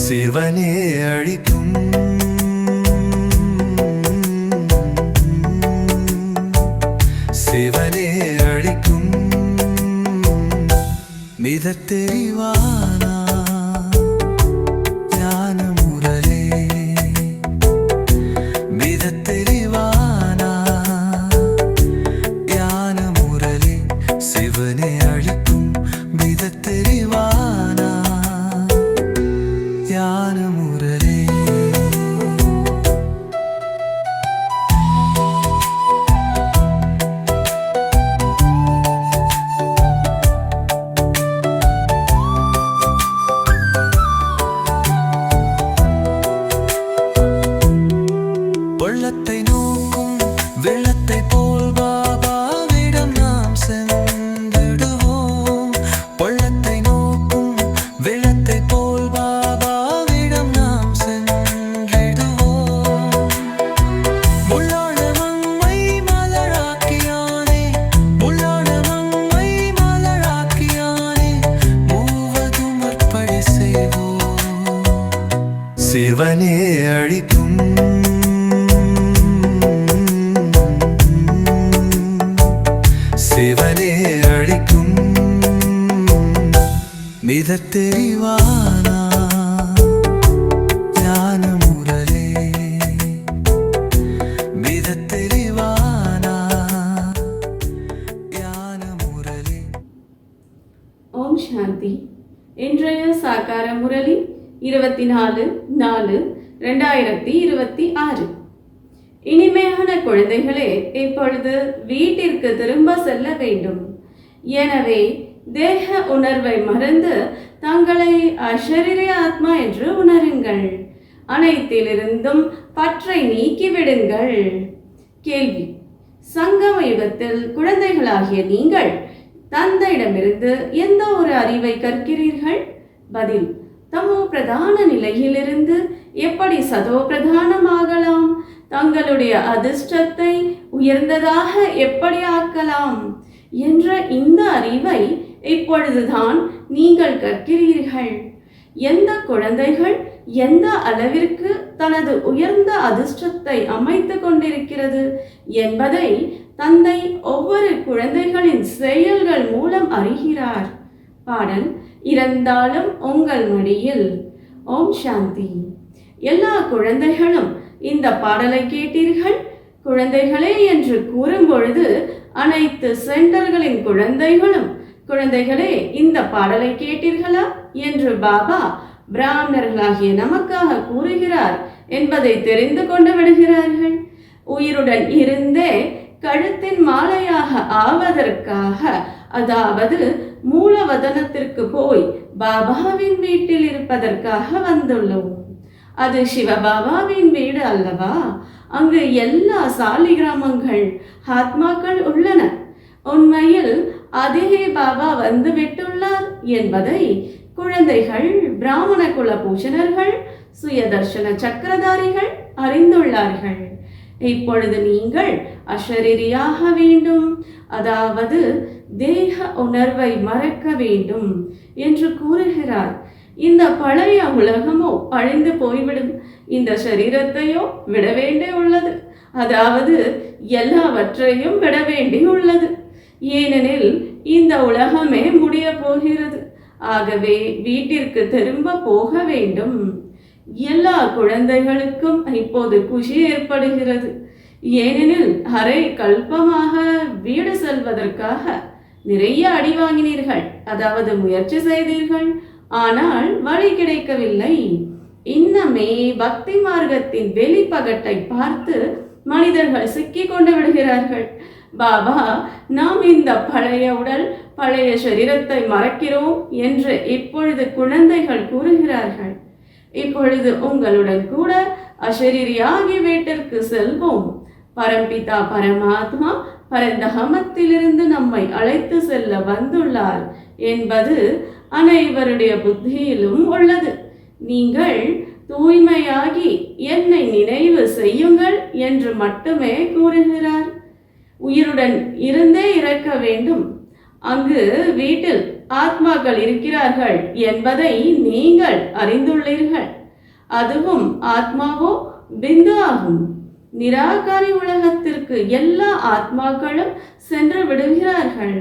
சிவனே அழிக்கும் சிவனே அழிக்கும் மிதத் தெரிவானா ஞான முரளே மிதத் தெரிவானா ஞான முரளே சிவனே அழிக்கும் மிதத் தெரிவானா ஞான முரளே பொள்ளத்தை நோக்கும் வெள்ளத்தை போல் பாபாவிடம் நாம் சென்றிடுவோம். பொள்ளத்தை நோக்கும் வெள்ளத்தை போல் பாபாவிடம் நாம் சென்றிடுவோம். முள்ளான மங்கை மலராக்கியானே முள்ளான மங்கை மலராக்கியானே மூவதும் அர்ப்பணி செய்வோம். சிவனே அழிக்கும் சிவனே அழிக்கும் மிதத் தெரிவானா ஞான முரளே மிதத் தெரிவானா ஞான முரளே. ஓம் சாந்தி. இன்றைய சாக்கார முரளி 24/4/2026. இனிமையான குழந்தைகளே, இப்பொழுது வீட்டிற்கு திரும்ப செல்ல வேண்டும். எனவே தேக உணர்வை மறந்து தங்களை அஷரீர ஆத்மா என்று உணருங்கள். அனைத்திலிருந்தும் பற்றை நீக்கிவிடுங்கள். கேள்வி: சங்கம யுகத்தில் குழந்தைகளாகிய நீங்கள் தந்தையிடமிருந்து எந்த ஒரு அறிவை கற்கிறீர்கள்? பதில்: தமோ பிரதான நிலையிலிருந்து எப்படி சதோ பிரதானமாகலாம், தங்களுடைய அதிர்ஷ்டத்தை உயர்ந்ததாக எப்படி ஆக்கலாம் என்ற இந்த அறிவை இப்பொழுதுதான் நீங்கள் கற்கிறீர்கள். எந்த குழந்தைகள் எந்த அளவிற்கு தனது உயர்ந்த அதிர்ஷ்டத்தை அமைத்து கொண்டிருக்கிறது என்பதை தந்தை ஒவ்வொரு குழந்தைகளின் செயல்கள் மூலம் அறிகிறார். பாடல்: இறந்தாலும் உங்கள் மடியில். ஓம் சாந்தி. எல்லா குழந்தைகளும் இந்த பாடலை கேட்டீர்கள். குழந்தைகளே என்று கூறும் பொழுது அனைத்து சென்டர்களின் குழந்தைகளும் குழந்தைகளே இந்த பாடலை கேட்டீர்களா என்று பாபா பிராமணர்களாகிய நமக்காக கூறுகிறார் என்பதை தெரிந்து கொண்டு விடுகிறார்கள். உயிருடன் இருந்தே கழுத்தின் மாலையாக ஆவதற்காக, அதாவது மூலவதனத்திற்கு போய் பாபாவின் வீட்டில் இருப்பதற்காக வந்துள்ளோம். அது சிவபாபாவின் வீடு அல்லவா? அங்கு எல்லா சாலி கிராமங்கள் ஆத்மாக்கள் உள்ளன. உண்மையில் அதே பாபா வந்து விட்டுள்ளார் என்பதை குழந்தைகள், பிராமண குல பூஷணர்கள், சுயதர்ஷன சக்கரதாரிகள் அறிந்துள்ளார்கள். இப்பொழுது நீங்கள் அஷரீரியாக வேண்டும், அதாவது தேக உணர்வை மறக்க வேண்டும் என்று கூறுகிறார். இந்த பழைய உலகமோ அழிந்து போய்விடும், இந்த சரீரத்தையோ விட வேண்டி உள்ளது, அதாவது எல்லாவற்றையும் விட வேண்டி உள்ளது. ஏனெனில் இந்த உலகமே முடிய போகிறது. ஆகவே வீட்டிற்கு திரும்ப போக வேண்டும். எல்லா குழந்தைகளுக்கும் இப்போது குஷி ஏற்படுகிறது. ஏனெனில் அரை கல்பமாக வீடு செல்வதற்காக நிறைய அடி வாங்கினீர்கள், அதாவது முயற்சி செய்தீர்கள், ஆனால் வழி கிடைக்கவில்லை. இன்னமே பக்தி மார்க்கத்தின் வெளிப்பகட்டை பார்த்து மனிதர்கள் சிக்கிக் கொண்டு விடுகிறார்கள். பாபா, நாம் இந்த பழைய உடல், பழைய சரீரத்தை மறக்கிறோம் என்று இப்பொழுது குழந்தைகள் கூறுகிறார்கள். இப்பொழுது உங்களுடன் கூட அசரீரியாகி வீட்டிற்கு செல்வோம். பரம்பிதா பரமாத்மா பரந்தகமத்திலிருந்து நம்மை அழைத்து செல்ல வந்துள்ளார் என்பது அனைவருடைய புத்தியிலும் உள்ளது. நீங்கள் தூய்மையாகி என்னை நினைவு செய்யுங்கள் என்று மட்டுமே கூறுகிறார். உயிருடன் இருந்தே இறக்க வேண்டும். அங்கு வீட்டில் ஆத்மாக்கள் இருக்கிறார்கள் என்பதை நீங்கள் அறிந்துள்ளீர்கள். அதுவும் ஆத்மாவோ பிந்து ஆகும். நிராகாரி உலகத்திற்கு எல்லா ஆத்மாக்களும் சென்று விடுகிறார்கள்.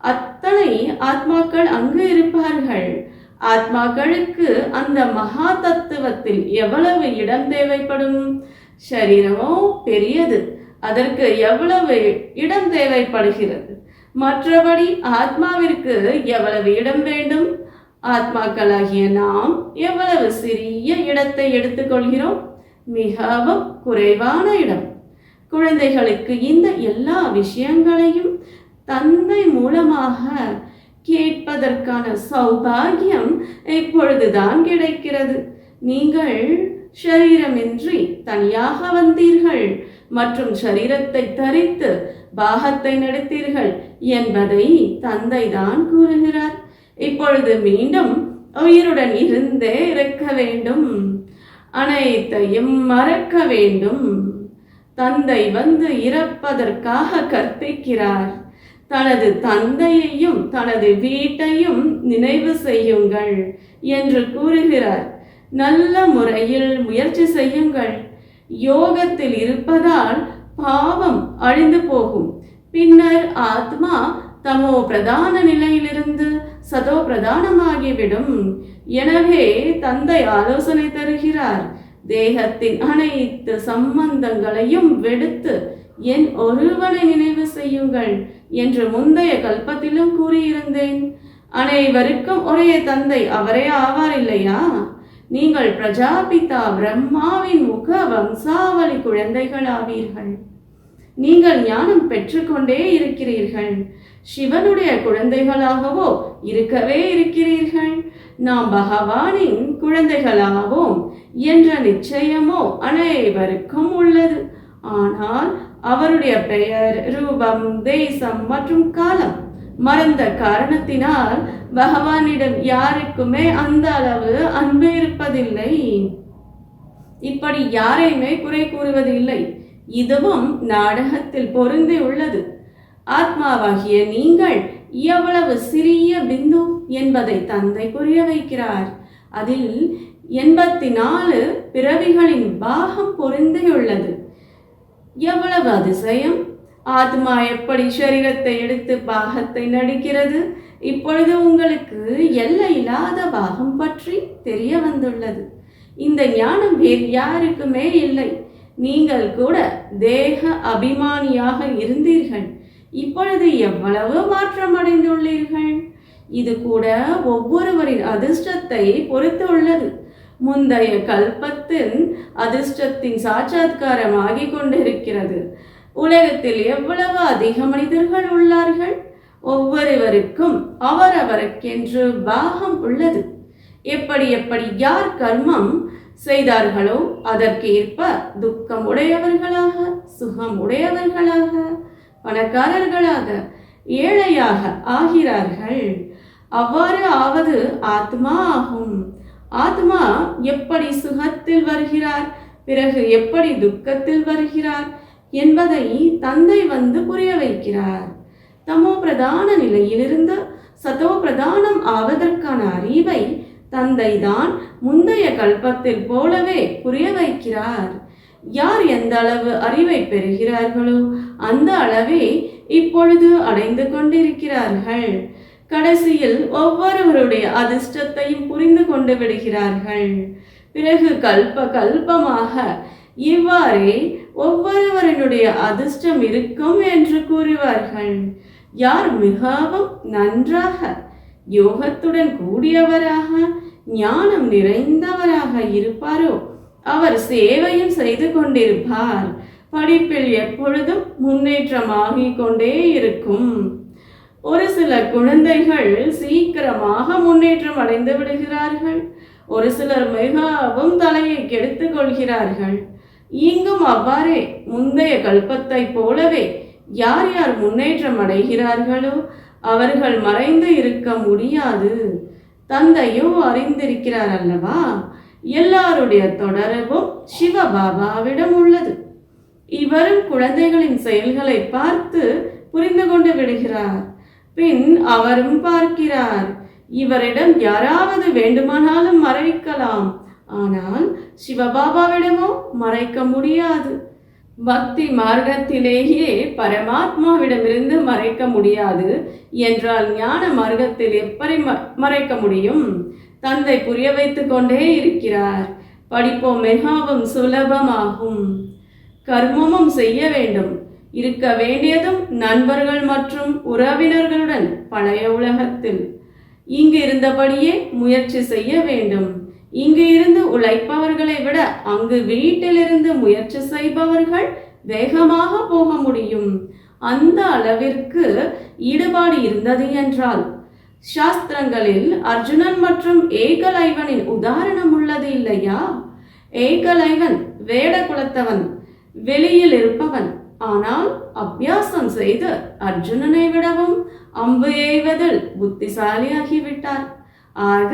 அத்தனை ஆத்மாக்கள் அங்கு இருப்பார்கள். ஆத்மாக்களுக்கு அந்த மகா தத்துவத்தில் எவ்வளவு இடம் தேவைப்படும்? சரீரமோ பெரியது, அதற்கு எவ்வளவு இடம் தேவைப்படுகிறது? மற்றபடி ஆத்மாவிற்கு எவ்வளவு இடம் வேண்டும்? ஆத்மாக்களாகிய நாம் எவ்வளவு சிறிய இடத்தை எடுத்துக்கொள்கிறோம்? மிகவும் குறைவான இடம். குழந்தைகளுக்கு இந்த எல்லா விஷயங்களையும் தந்தை மூலமாக கேட்பதற்கான சௌபாகியம் இப்பொழுதுதான் கிடைக்கிறது. நீங்கள் ஷரீரமின்றி தனியாக வந்தீர்கள் மற்றும் ஷரீரத்தை தரித்து பாகத்தை நடத்தீர்கள் என்பதை தந்தை தான் கூறுகிறார். இப்பொழுது மீண்டும் உயிருடன் இருந்தே இருக்க வேண்டும். அனைத்தையும் மறக்க வேண்டும். தந்தை வந்து இறப்பதற்காக கற்பிக்கிறார். தனது தந்தையையும் தனது வீட்டையும் நினைவு செய்யுங்கள் என்று கூறுகிறார். நல்ல முறையில் முயற்சி செய்யுங்கள். யோகத்தில் இருப்பதால் பாவம் அழிந்து போகும். பின்னர் ஆத்மா தமோ பிரதான நிலையிலிருந்து சதோ பிரதானமாகிவிடும். எனவே தந்தை ஆலோசனை தருகிறார். தேகத்தின் அனைத்து சம்பந்தங்களையும் வெடுத்து என் ஒருவனை நினைவு செய்யுங்கள் என்று முந்தைய கல்பத்திலும் கூறியிருந்தேன். அனைவருக்கும் ஒரே தந்தை அவரே ஆவார் இல்லையா? நீங்கள் பிரஜாபிதா பிரம்மாவின் முக வம்சாவளி குழந்தைகள் ஆவீர்கள். நீங்கள் ஞானம் பெற்றுக்கொண்டே இருக்கிறீர்கள். சிவனுடைய குழந்தைகளாகவோ இருக்கவே இருக்கிறீர்கள். நாம் பகவானின் குழந்தைகளாவோம் என்ற நிச்சயமோ அனைவருக்கும் உள்ளது. ஆனால் அவருடைய பெயர், ரூபம், தேசம் மற்றும் காலம் மறந்த காரணத்தினால் பகவானிடம் யாருக்குமே அந்த அளவு அன்பு இருப்பதில்லை. இப்படி யாரையுமே குறை கூறுவதில்லை. இதுவும் நாடகத்தில் பொருந்தி உள்ளது. ஆத்மாவாகிய நீங்கள் எவ்வளவு சிறிய பிந்து என்பதை தந்தை புரிய வைக்கிறார். அதில் 84 பிறவிகளின் பாகம் பொருந்தியுள்ளது. எவ்வளவு அதிசயம்! ஆத்மா எப்படி சரீரத்தை எடுத்து பாகத்தை நடிக்கிறது? இப்பொழுது உங்களுக்கு எல்லையில்லாத பாகம் பற்றி தெரிய வந்துள்ளது. இந்த ஞானம் வேறு யாருக்குமே இல்லை. நீங்கள் கூட தேக அபிமானியாக இருந்தீர்கள். இப்பொழுது எவ்வளவு மாற்றம் அடைந்துள்ளீர்கள்! இது கூட ஒவ்வொருவரின் அதிர்ஷ்டத்தை பொறுத்து உள்ளது. முந்தைய கல்பத்தின் அதிர்ஷ்டத்தின் சாட்சாத்காரம் ஆகிக் கொண்டிருக்கிறது. உலகத்தில் எவ்வளவு அதிக மனிதர்கள் உள்ளார்கள். ஒவ்வொருவருக்கும் அவரவருக்கென்று பாகம் உள்ளது. எப்படி எப்படி யார் கர்மம் செய்தார்களோ அதற்கேற்ப துக்கம் உடையவர்களாக, சுகம் உடையவர்களாக, பணக்காரர்களாக, ஏழையாக ஆகிறார்கள். அவ்வாறு ஆவது ஆத்மா ஆகும். ஆத்மா எப்படி சுகத்தில் வருகிறார், பிறகு எப்படி துக்கத்தில் வருகிறார் என்பதை தந்தை வந்து புரிய வைக்கிறார். தமோ பிரதான நிலையிலிருந்து சதோ பிரதானம் ஆவதற்கான அறிவை தந்தை தான் முந்தைய கல்பத்தில் போலவே புரிய வைக்கிறார். யார் எந்த அளவு அறிவை பெறுகிறார்களோ அந்த அளவே இப்பொழுது அடைந்து கொண்டிருக்கிறார்கள். கடைசியில் ஒவ்வொருவருடைய அதிர்ஷ்டத்தையும் புரிந்து கொண்டு விடுகிறார்கள். பிறகு கல்ப கல்பமாக இவ்வாறே ஒவ்வொருவருடைய அதிர்ஷ்டம் இருக்கும் என்று கூறுவார்கள். யார் மிகவும் நன்றாக யோகத்துடன் கூடியவராக, ஞானம் நிறைந்தவராக இருப்பாரோ அவர் சேவையும் செய்து கொண்டிருப்பார். படிப்பில் எப்பொழுதும் முன்னேற்றமாகிக் கொண்டே இருக்கும். ஒரு சில குழந்தைகள் சீக்கிரமாக முன்னேற்றம் அடைந்து விடுகிறார்கள். ஒரு சிலர் மிகவும் தலையை கெடுத்துக் கொள்கிறார்கள். இங்கும் அவ்வாறே முந்தைய கல்பத்தை போலவே யார் யார் முன்னேற்றம் அடைகிறார்களோ அவர்கள் மறைந்து இருக்க முடியாது. தந்தையோ அறிந்திருக்கிறார் அல்லவா, எல்லாருடைய தொடர்பும் சிவபாபாவிடம் உள்ளது. இவரும் குழந்தைகளின் செயல்களை பார்த்து புரிந்து கொண்டு விடுகிறார். பின் அவரும் பார்க்கிறார். இவரிடம் யாராவது வேண்டுமானாலும் மறைக்கலாம், ஆனால் சிவபாபாவிடமோ மறைக்க முடியாது. பக்தி மார்க்கத்திலேயே பரமாத்மாவிடமிருந்து மறைக்க முடியாது என்றால் ஞான மார்க்கத்தில் எப்படி மறைக்க முடியும்? தந்தை புரிய வைத்து கொண்டே இருக்கிறார். படிப்போம் மிகவும் சுலபமாகும். கர்மமும் செய்ய வேண்டும். இருக்க வேண்டியதும் நண்பர்கள் மற்றும் உறவினர்களுடன் பழைய உலகத்தில். இங்கு இருந்தபடியே முயற்சி செய்ய வேண்டும். இங்கு இருந்து உழைப்பவர்களை விட அங்கு வீட்டிலிருந்து முயற்சி செய்பவர்கள் வேகமாக போக முடியும். அந்த அளவிற்கு ஈடுபாடு இருந்தது என்றால் சாஸ்திரங்களில் அர்ஜுனன் மற்றும் ஏகலைவனின் உதாரணம் உள்ளது இல்லையா? ஏகலைவன் வேட குலத்தவன், வெளியில் இருப்பவன். ஆனால் அபியாசம் செய்து அர்ஜுனனை விடவும் அம்பு எய்வதில் புத்திசாலியாகிவிட்டார். ஆக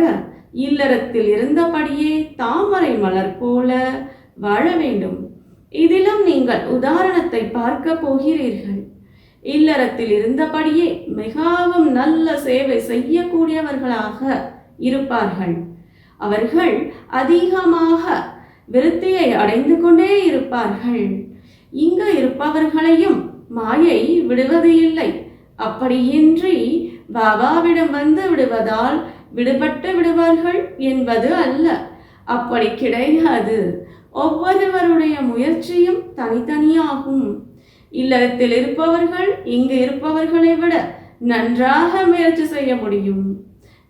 இல்லறத்தில் இருந்தபடியே தாமரை மலர் போல வாழ வேண்டும். இதிலும் நீங்கள் உதாரணத்தை பார்க்க போகிறீர்கள். இல்லறத்தில் இருந்தபடியே மிகவும் நல்ல சேவை செய்யக்கூடியவர்களாக இருப்பார்கள். அவர்கள் அதிகமாக விருத்தியை அடைந்து கொண்டே இருப்பார்கள். இங்கு இருப்பவர்களையும் மாயை விடுவது இல்லை. அப்படியின்றி பாபாவிடம் வந்து விடுவதால் விடுபட்டு விடுவார்கள் என்பது அல்ல. அப்படி கிடையாது. ஒவ்வொருவருடைய முயற்சியும் தனித்தனியாகும். இல்லறத்தில் இருப்பவர்கள் இங்கு இருப்பவர்களை விட நன்றாக முயற்சி செய்ய முடியும்.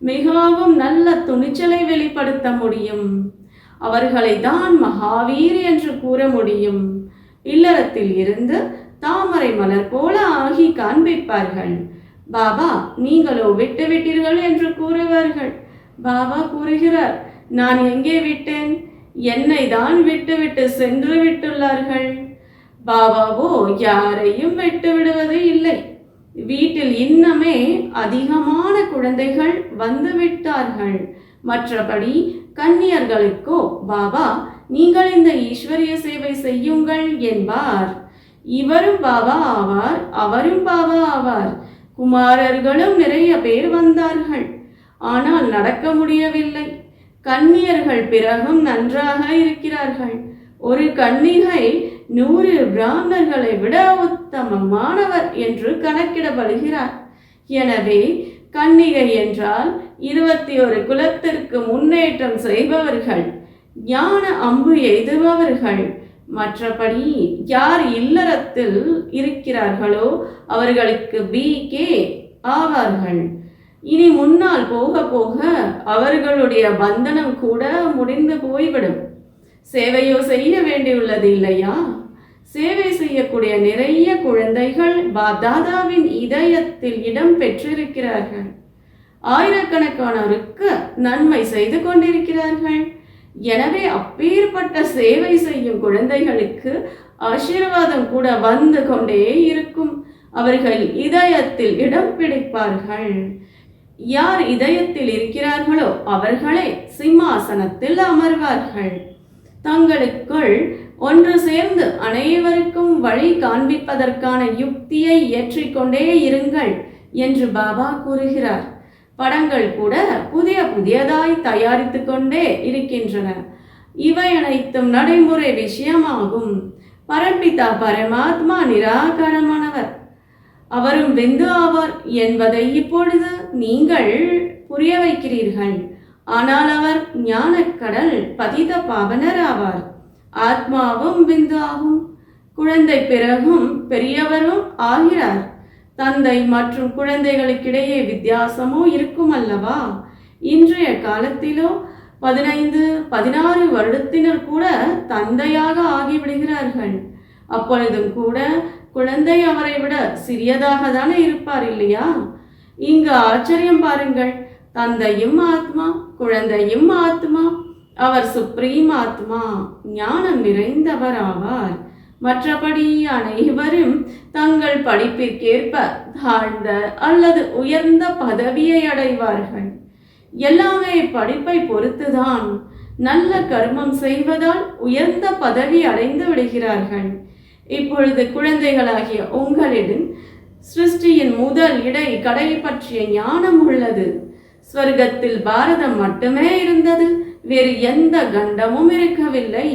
மிகவும் நல்ல துணிச்சலை வெளிப்படுத்த முடியும். அவர்களை தான் மகாவீர் என்று கூற முடியும். இல்லறத்தில் இருந்து தாமரை மலர் போல ஆகி காண்பிப்பார்கள். பாபா நீங்களோ விட்டு விட்டீர்கள் என்று கூறுவார்கள். பாபா கூறுகிறார், நான் எங்கே விட்டேன்? என்னை தான் விட்டுவிட்டு சென்று விட்டுள்ளார்கள். பாபாவோ யாரையும் விட்டு விடுவது இல்லை. வீட்டில் இன்னமே அதிகமான குழந்தைகள் வந்து விட்டார்கள். மற்றபடி கன்னியர்களுக்கோ பாபா நீங்கள் இந்த ஈஸ்வரிய சேவை செய்யுங்கள் என்பார். இவரும் பாபா ஆவார், அவரும் பாபா ஆவார். குமாரர்களும் நிறைய பேர் வந்தார்கள், ஆனால் நடக்க முடியவில்லை. கன்னியர்கள் பிறகும் நன்றாக இருக்கிறார்கள். ஒரு கன்னிகை 100 பிராமணர்களை விட உத்தமமானவர் என்று கணக்கிடப்படுகிறார். எனவே கன்னிகை என்றால் 21 குலத்திற்கு முன்னேற்றம் செய்பவர்கள், ஞான அம்பு எய்துபவர்கள். மற்றபடி யார் இல்லறத்தில் இருக்கிறார்களோ அவர்களுக்கு BK ஆவார்கள். இனி முன்னால் போக போக அவர்களுடைய பந்தனம் கூட முடிந்து போய்விடும். சேவையோ செய்ய வேண்டியுள்ளது இல்லையா? சேவை செய்யக்கூடிய நிறைய குழந்தைகள் பாப்தாதாவின் இதயத்தில் இடம் பெற்றிருக்கிறார்கள். ஆயிரக்கணக்கானோருக்கு நன்மை செய்து கொண்டிருக்கிறார்கள். எனவே அப்பேற்பட்ட சேவை செய்யும் குழந்தைகளுக்கு ஆசீர்வாதம் கூட வந்து கொண்டே இருக்கும். அவர்கள் இதயத்தில் இடம் பிடிப்பார்கள். யார் இதயத்தில் இருக்கிறார்களோ அவர்களே சிம்மாசனத்தில் அமர்வார்கள். தங்களுக்குள் ஒன்று சேர்ந்து அனைவருக்கும் வழி காண்பிப்பதற்கான யுக்தியை ஏற்றிக்கொண்டே இருங்கள் என்று பாபா கூறுகிறார். படங்கள் கூட புதியதாய் தயாரித்து கொண்டே இருக்கின்றன. இவை அனைத்தும் நடைமுறை விஷயமாகும். பரம்பிதா பரமாத்மா நிராகாரமானவர், அவரும் விந்து ஆவார் என்பதை இப்பொழுது நீங்கள் புரிய வைக்கிறீர்கள். ஆனால் அவர் ஞானக்கடல் பதித பாவனர் ஆவார். ஆத்மாவும் விந்து ஆகும். குழந்தை பிறகும் பெரியவரும் ஆகிறார். தந்தை மற்றும் குழந்தைகளுக்கிடையே வித்தியாசமோ இருக்கும் அல்லவா? இன்றைய காலத்திலோ 15-16 வருடத்தினர் கூட தந்தையாக ஆகிவிடுகிறார்கள். அப்பொழுதும் கூட குழந்தை அவரை விட சிறியதாக தானே இருப்பார் இல்லையா? இங்கு ஆச்சரியம் பாருங்கள். தந்தையும் ஆத்மா, குழந்தையும் ஆத்மா. அவர் சுப்ரீம் ஆத்மா, ஞானம் நிறைந்தவர் ஆவார். மற்றபடி அனைவரும் தங்கள் படிப்பிற்கேற்ப தாழ்ந்த அல்லது உயர்ந்த பதவியை அடைவார்கள். எல்லாமே படிப்பை பொறுத்துதான். நல்ல கர்மம் செய்வதால் உயர்ந்த பதவி அடைந்து விடுகிறார்கள். இப்பொழுது குழந்தைகளாகிய உங்களிடம் சிருஷ்டியின் முதல் இடை கடை பற்றிய ஞானம் உள்ளது. ஸ்வர்க்கத்தில் பாரதம் மட்டுமே இருந்தது, வேறு எந்த கண்டமும் இருக்கவில்லை.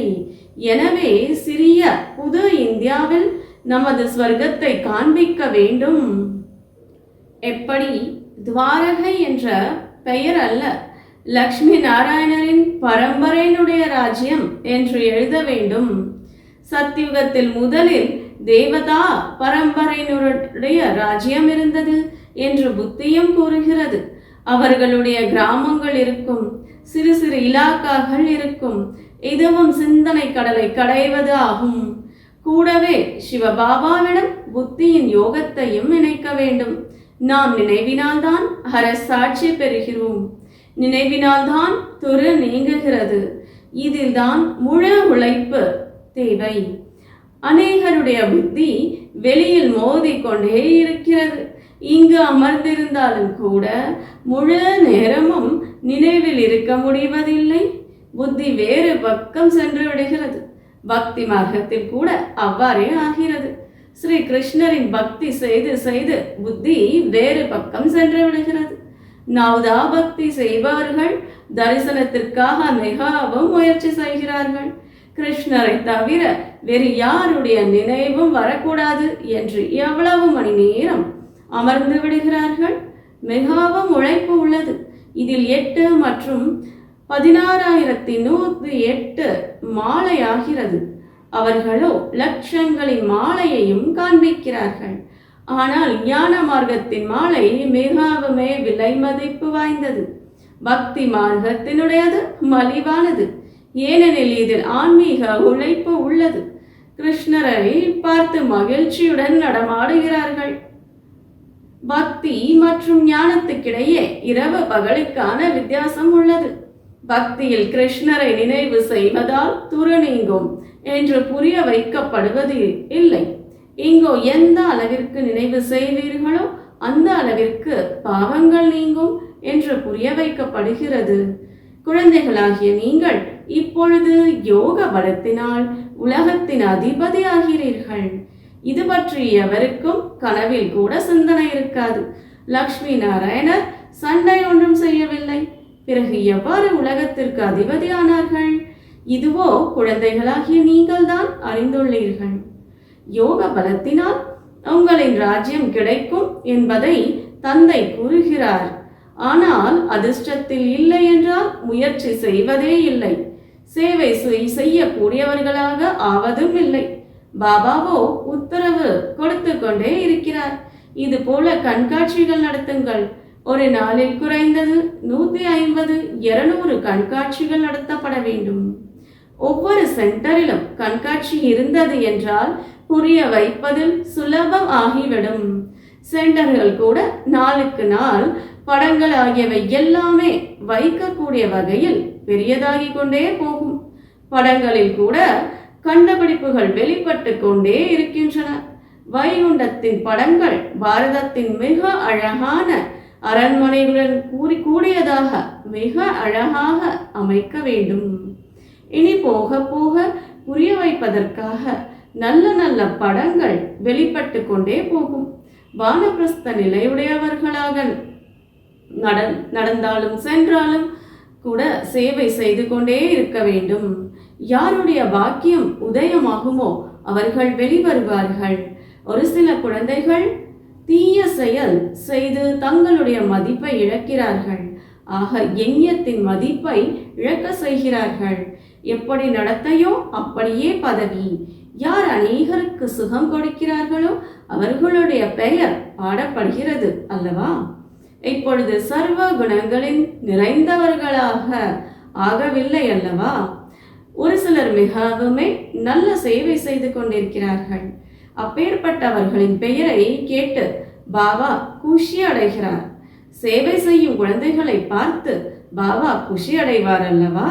எனவே சிறிய புது இந்தியாவில் நமது ஸ்வர்க்கத்தை காண்பிக்க வேண்டும். எப்படி? துவாரகை என்ற பெயர் அல்ல, லக்ஷ்மி நாராயணரின் பரம்பரையினுடைய ராஜ்யம் என்று எழுத வேண்டும். சத்யுகத்தில் முதலில் தேவதா பரம்பரையினருடைய ராஜ்யம் இருந்தது என்று புத்தியும் கூறுகிறது. அவர்களுடைய கிராமங்கள் இருக்கும், சிறு சிறு இலாக்காக்கள் இருக்கும். இதுவும் சிந்தனை கடலை கடைவது ஆகும். கூடவே சிவபாபாவிடம் புத்தியின் யோகத்தையும் இணைக்க வேண்டும். நாம் நினைவினால்தான் அரசாட்சி பெறுகிறோம், நினைவினால்தான் துரு நீங்குகிறது. இதில்தான் முழு உழைப்பு தேவை. அநேகருடைய புத்தி வெளியில் மோதிக்கொண்டே இருக்கிறது. இங்கு அமர்ந்திருந்தாலும் கூட முழு நேரமும் நினைவில் இருக்க முடிவதில்லை. புத்தி வேறு பக்கம் சென்று விடுகிறது. பக்தி மார்க்கத்தில் கூட அவ்வாறே ஆகிறது. ஸ்ரீ கிருஷ்ணரின் பக்தி செய்து செய்து புத்தி வேறு பக்கம் சென்று விடுகிறது. நவதா பக்தி செய்பவர்கள் தரிசனத்திற்காக மிகவும் முயற்சி செய்கிறார்கள். கிருஷ்ணரை தவிர வேறு யாருடைய நினைவும் வரக்கூடாது என்று எவ்வளவு மணி நேரம் அமர்ந்து விடுகிறார்கள். மிகவும் உழைப்பு உள்ளது. இதில் 8 மற்றும் 16,108 மாலை ஆகிறது. அவர்களோ லட்சங்களின் மாலையையும் காண்பிக்கிறார்கள். ஆனால் ஞான மார்க்கத்தின் மாலை மிகவுமே விலை மதிப்பு வாய்ந்தது. பக்தி மார்க்கத்தினுடையது மலிவானது. ஏனெனில் இதில் ஆன்மீக உழைப்பு உள்ளது. கிருஷ்ணரை பார்த்து மகிழ்ச்சியுடன் நடமாடுகிறார்கள். பக்தி மற்றும் ஞானத்துக்கிடையே இரவு பகலுக்கான வித்தியாசம் உள்ளது. பக்தியில் கிருஷ்ணரை நினைவு செய்வதால் துரு நீங்கும் என்று புரிய வைக்கப்படுவது இல்லை. இங்கோ எந்த அளவிற்கு நினைவு செய்வீர்களோ அந்த அளவிற்கு பாவங்கள் நீங்கும் என்று புரிய வைக்கப்படுகிறது. குழந்தைகளாகிய நீங்கள் இப்பொழுது யோக பலத்தினால் உலகத்தின் அதிபதி ஆகிறீர்கள். இது பற்றி எவருக்கும் கனவில் கூட சிந்தனை இருக்காது. லக்ஷ்மி நாராயணர் சண்டை ஒன்றும் செய்யவில்லை. பிறகு எவ்வாறு உலகத்திற்கு அதிபதியானார்கள்? இதுவோ குழந்தைகளாகிய நீங்கள் தான் அறிந்துள்ளீர்கள். யோக பலத்தினால் உங்களின் ராஜ்யம் கிடைக்கும் என்பதை தந்தை கூறுகிறார். ஆனால் அதிர்ஷ்டத்தில் இல்லை என்றால் முயற்சி செய்வதே இல்லை. சேவை செய்யக்கூடியவர்களாக ஆவதும் இல்லை. பாபாவோ உத்தரவு கொடுத்து கொண்டே இருக்கிறார். இது போல கண்காட்சிகள் நடத்துங்கள். ஒரு நாளில் குறைந்தது 150-200 கண்காட்சிகள் நடத்தப்பட வேண்டும். ஒவ்வொரு சென்டரிலும் கண்காட்சி இருந்தது என்றால் புரிய வைப்பதில் சுலபம் ஆகிவிடும். சென்டர்கள் கூட நாளுக்கு நாள் படங்கள் ஆகியவை எல்லாமே வைக்கக்கூடிய வகையில் பெரியதாகி கொண்டே போகும். படங்களில் கூட கண்டுபிடிப்புகள் வெளிப்பட்டு கொண்டே இருக்கின்றன. வைகுண்டத்தின் படங்கள் பாரதத்தின் மிக அழகான அரண்மனைகளுடன் கூடியதாக மிக அழகாக அமைக்க வேண்டும். இனி போக போக புரிய வைப்பதற்காக நல்ல நல்ல படங்கள் வெளிப்பட்டு கொண்டே போகும். வானப்பிரஸ்த நிலையுடையவர்களாக நடந்தாலும் சென்றாலும் கூட சேவை செய்து கொண்டே இருக்க வேண்டும். யாருடைய பாக்கியம் உதயமாகுமோ அவர்கள் வெளிவருவார்கள். ஒரு சில குழந்தைகள் தீய செயல் செய்து தங்களுடைய மதிப்பை இழக்கிறார்கள். ஆக யஞத்தின் மதிப்பை இழக்க செய்கிறார்கள். எப்படி நடத்தையோ அப்படியே பதவி. யார் அநேகருக்கு சுகம் கொடுக்கிறார்களோ அவர்களுடைய பெயர் பாடப்படுகிறது அல்லவா? இப்பொழுது சர்வ குணங்களின் நிறைந்தவர்களாக ஆகவில்லை அல்லவா? ஒரு சிலர் மிகவுமே நல்ல சேவை செய்து கொண்டிருக்கிறார்கள். அப்பேற்பட்டவர்களின் பெயரை கேட்டு பாபா குஷி அடைகிறார். சேவை செய்யும் குழந்தைகளை பார்த்து பாபா குஷி அடைவார் அல்லவா?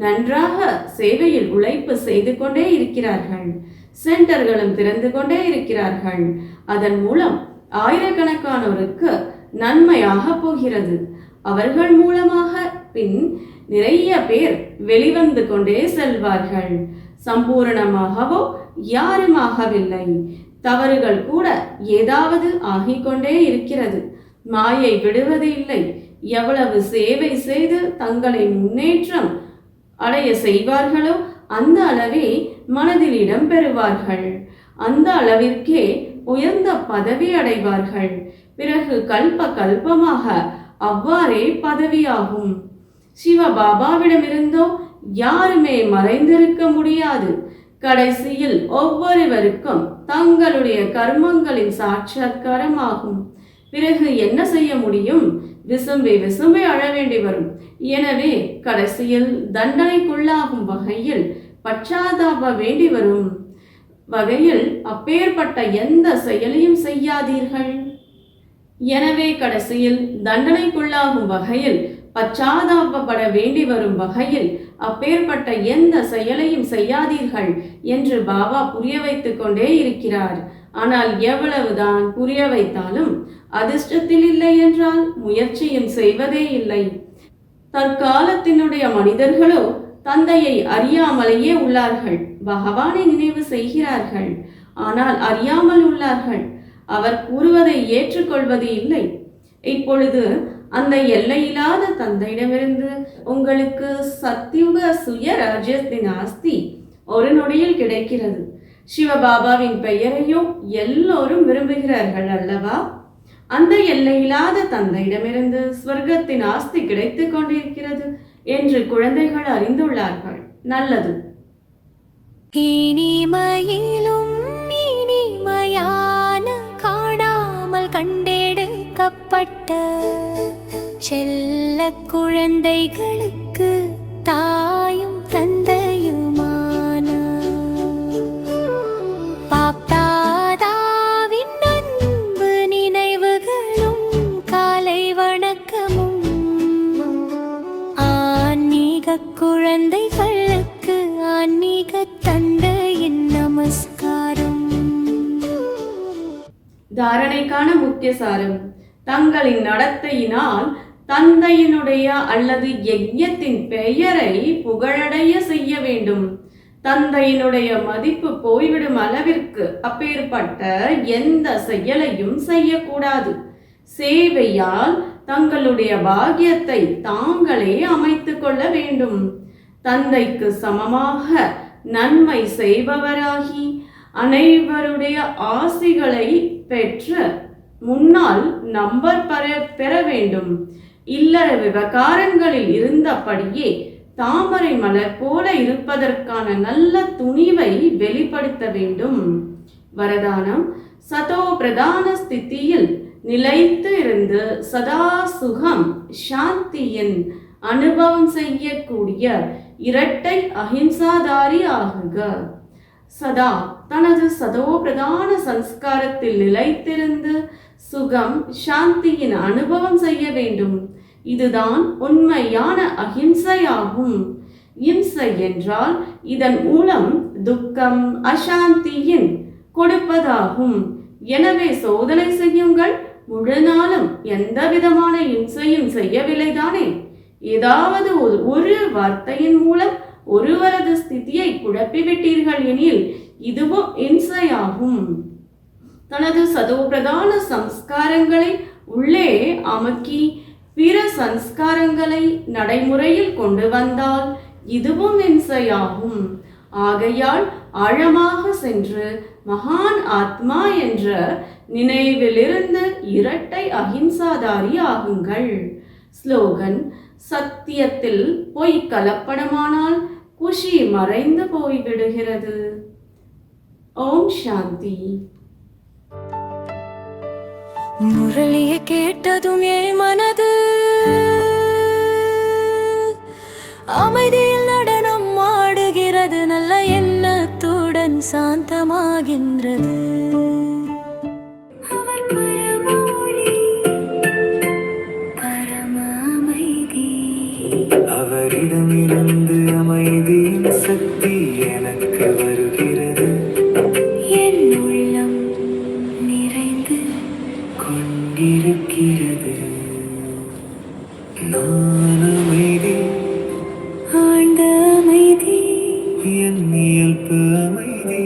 நன்றாக சேவையில் உழைப்பு செய்து கொண்டே இருக்கிறார்கள். சென்டர்களும் திறந்து கொண்டே இருக்கிறார்கள். அதன் மூலம் ஆயிரக்கணக்கானோருக்கு நன்மையாக போகிறது. அவர்கள் மூலமாக பின் நிறைய பேர் வெளிவந்து கொண்டே செல்வார்கள். சம்பூரணமாகவோ யாருமாகவில்லை. தவறுகள் கூட ஏதாவது ஆகிக்கொண்டே இருக்கிறது. மாயை விடுவது இல்லை. எவ்வளவு சேவை செய்து தங்களை முன்னேற்றம் அடைய செய்வார்களோ அந்த அளவே மனதில் இடம் பெறுவார்கள். அந்த அளவிற்கே உயர்ந்த பதவி அடைவார்கள். பிறகு கல்ப கல்பமாக அவ்வாறே பதவியாகும். சிவபாபாவிடமிருந்தோ யாருமே மறைந்திருக்க முடியாது. கடைசியில் ஒவ்வொருவருக்கும் தங்களுடைய கர்மங்களின் சாட்சாத்காரம் ஆகும். பிறகு என்ன செய்ய முடியும்? விசும்பி விசும்பி அழ வேண்டி வரும். எனவே கடைசியில் தண்டனைக்குள்ளாகும் வகையில் பச்சாதாப வேண்டி வரும் வகையில் அப்பேற்பட்ட எந்த செயலையும் செய்யாதீர்கள். எனவே கடைசியில் தண்டனைக்குள்ளாகும் வகையில் பச்சாதாபப்பட வேண்டி வரும் வகையில் அப்பேற்பட்ட எந்த செயலையும் செய்யாதீர்கள் என்று பாபா புரிய வைத்துக் கொண்டே இருக்கிறார். ஆனால் எவ்வளவுதான் புரிய வைத்தாலும் அதிர்ஷ்டத்தில் இல்லை என்றால் முயற்சியும் செய்வதே இல்லை. தற்காலத்தினுடைய மனிதர்களோ தந்தையை அறியாமலேயே உள்ளார்கள். பகவானை நினைவு செய்கிறார்கள், ஆனால் அறியாமல் உள்ளார்கள். அவர் கூறுவதை ஏற்றுக்கொள்வது இல்லை. இப்பொழுது அந்த எல்லையில்லாத தந்தையிடமிருந்து உங்களுக்கு சத்தியுக சுயராஜ்யத்தின் ஆஸ்தி ஒரு நொடியில் கிடைக்கிறது. சிவபாபாவின் பெயரையும் எல்லோரும் விரும்புகிறார்கள் அல்லவா? அந்த எல்லையில்லாத தந்தையிடமிருந்து ஸ்வர்க்கத்தின் ஆஸ்தி கிடைத்துக் கொண்டிருக்கிறது என்று குழந்தைகள் அறிந்துள்ளார்கள். நல்லது. இனிமையிலும் இனிமையான காணாமல் கண்டெடுக்கப்பட்ட செல்ல குழந்தைகளுக்கு தாயும் தந்தையுமான பாப்தாதாவின் அன்பு நினைவுகளும் காலை வணக்கமும் ஆன்மீக குழந்தைகளுக்கு ஆன்மீக தந்தையின் நமஸ்காரம். தாரணைக்கான முக்கிய சாரம்: தங்களின் நடத்தையினால் தந்தையினுடைய அல்லது யஜ்ஞத்தின் பெயரை புகழடைய செய்ய வேண்டும். தந்தையினுடைய மதிப்பு போய்விடும் அளவிற்கு அப்பேற்பட்ட எந்த செயலையும் செய்யக்கூடாது. சேவையால் தங்களுடைய பாக்கியத்தை தாங்களே அமைத்துக் கொள்ள வேண்டும். தந்தைக்கு சமமாக நன்மை செய்பவராகி அனைவருடைய ஆசிகளை பெற்று முன்னால் நம்பர் பெற வேண்டும். இல்லற விவகாரங்களில் இருந்தபடியே தாமரை மலர் போல இருப்பதற்கான நல்ல துணிவை வெளிப்படுத்த வேண்டும். வரதானம்: சதோ பிரதான ஸ்திதியில் நிலைத்து இருந்து சதா சுகம் சாந்தியின் அனுபவம் செய்யக்கூடிய இரட்டை அஹிம்சாதாரி ஆகுக. சதா தனது சதோ பிரதான சம்ஸ்காரத்தில் நிலைத்திருந்து சுகம் சாந்தியின் அனுபவம் செய்ய வேண்டும். இதுதான் உண்மையான அஹிம்சையாகும். இம்சை என்றால் இதன் மூலம் துக்கம் அசாந்தியின் கொடுப்பதாகும். எனவே சோதனை செய்யுங்கள். முழு நாளும் எந்த விதமான இம்சையும் செய்யவில்லைதானே? ஏதாவது ஒரு வார்த்தையின் மூலம் ஒருவரது ஸ்திதியை குழப்பிவிட்டீர்கள் எனில் இதுவும் இம்சையாகும். தனது சதோபிரதான சம்ஸ்காரங்களை உள்ளே அமுக்கி பிற சம்ஸ்காரங்களை நடைமுறையில் கொண்டு வந்தால் இதுவும் இம்சையாகும். ஆகையால் ஆழமாக சென்று மகான் ஆத்மா என்ற நினைவிலிருந்து இரட்டை அஹிம்சாதாரி ஆகுங்கள். ஸ்லோகன்: சத்தியத்தில் பொய் கலப்படமானால் குஷி மறைந்து போய்விடுகிறது. ஓம் சாந்தி. முரளியை கேட்டதும் என் மனது அமைதியில் நடனம் ஆடுகிறது. நல்ல எண்ணத்துடன் சாந்தமாகின்றது. வருகிறது என் உள்ளம் நிறைந்து கொண்டிருக்கிறது நான் அமைதி ஆழ்ந்த அமைதி என் இயல்பு அமைதி